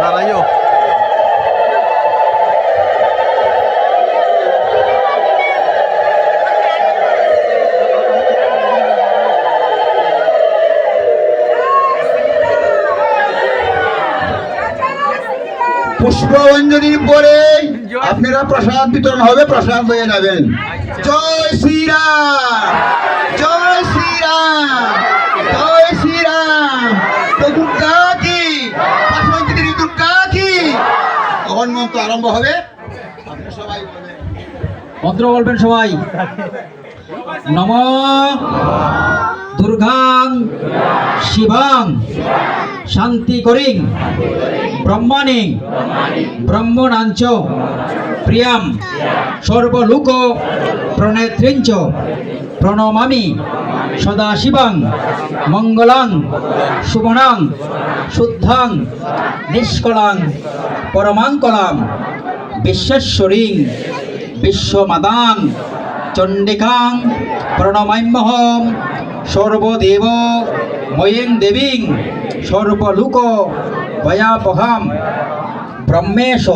দাঁড়াইও। পুষ্পঞ্জলির পরে আপনারা প্রসাদ বিতরণ হবে, প্রসাদ হয়ে যাবেন। জয় শ্রীরাম, জয় শ্রীরাম, জয় শ্রীরাম। তো দুর্গা কি, পুষ্পঞ্জলি দুর্গা কি। তখন মন্ত্র আরম্ভ হবে, আপনারা সবাই বলবেন। মন্ত্র বলবেন সবাই। নম দুর্গাং শিবাং শান্তি করিং ব্রহ্মাণিং ব্রহ্মণাঞ্চ প্রিয়াম সর্বলোক প্রণেত্রিঞ্চ প্রণমামি সদাশিবাং মঙ্গলাং শুভনাং শুদ্ধাং নিষ্কলাং পরমাঙ্কলাং বিশ্বেশ্বরীং বিশ্বমাতাং চণ্ডিকাং প্রণমাম্যহম সর্বদেব ময়ীং দেবীং সর্বলোক ভয়াপহাম ব্রহ্মেশ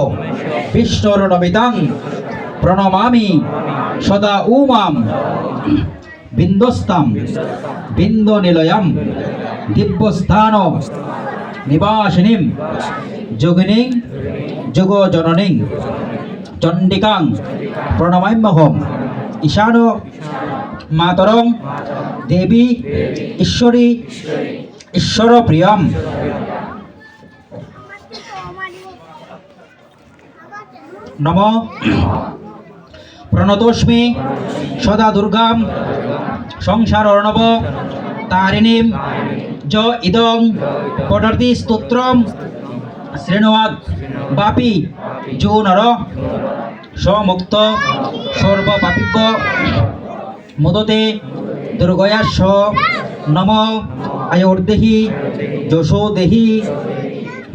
বিষ্ণুর্নমিতাং প্রণমামি সদা উমাম বিন্দস্তাম বিন্দনিলয়ম দিব্যস্থান নিবাসিনীম যোগিনীং যোগজননীং চণ্ডিকাং প্রণমাম্যহম ঈশান মাতরং দেবী ঈশ্বরী ঈশ্বর প্রিয়ম। নম প্রণতোস্মি সদা দুর্গাম সংসার অর্ণব তারিণীম য ইদং পঠতি স্তোত্রম শ্রেণুয়াদ বাপি যো নর সমুক্ত সর্বপাপিব্য মুদতে দুর্গয়াস্য। নম আয়োর্দেহি যশো দেহি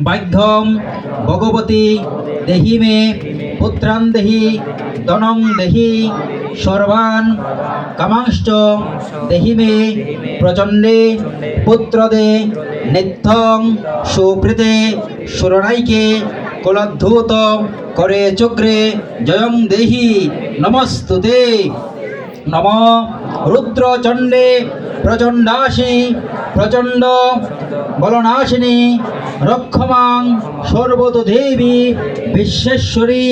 বাধ্যম ভগবতী দেহি মে পুত্রান দেহি ধনং দেহি সর্বান কামাংশ্চ দেহি মে প্রচণ্ডে পুত্রদে নিত্যং সুপ্রীতে সুরনাইকে কুলদ্ধূত করে চক্রে জয়ং দেহি নমস্তুতে। নম রুদ্রচণ্ডে প্রচণ্ডাসি প্রচণ্ড বলনাশিনী রক্ষমাং সর্বতো দেবী বিশ্বেশ্বরী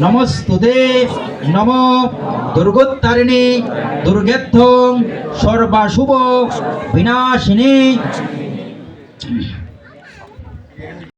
নমস্তুতে। নম দুর্গোত্তারিণী দুর্গেত্থং সর্বাশুভ বিনাশিনী।